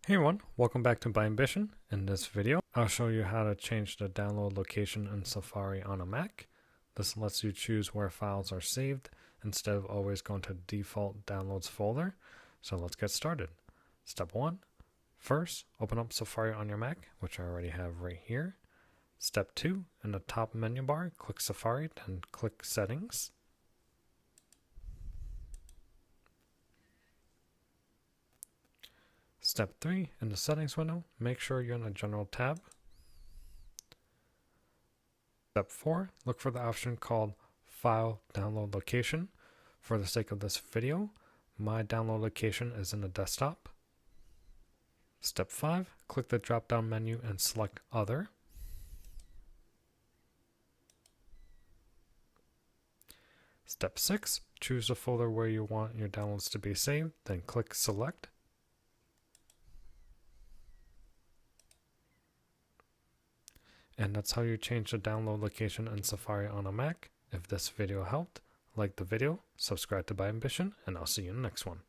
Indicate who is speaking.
Speaker 1: Hey everyone, welcome back to By Ambition. In this video, I'll show you how to change the download location in Safari on a Mac. This lets you choose where files are saved instead of always going to default downloads folder. So let's get started. Step 1. First, open up Safari on your Mac, which I already have right here. Step 2, in the top menu bar, click Safari, then click Settings. Step 3, in the settings window, make sure you're in the general tab. Step 4, look for the option called File Download Location. For the sake of this video, my download location is in the desktop. Step 5, click the drop down menu and select Other. Step 6, choose the folder where you want your downloads to be saved, then click Select. And that's how you change the download location in Safari on a Mac. If this video helped, like the video, subscribe to By Ambition, and I'll see you in the next one.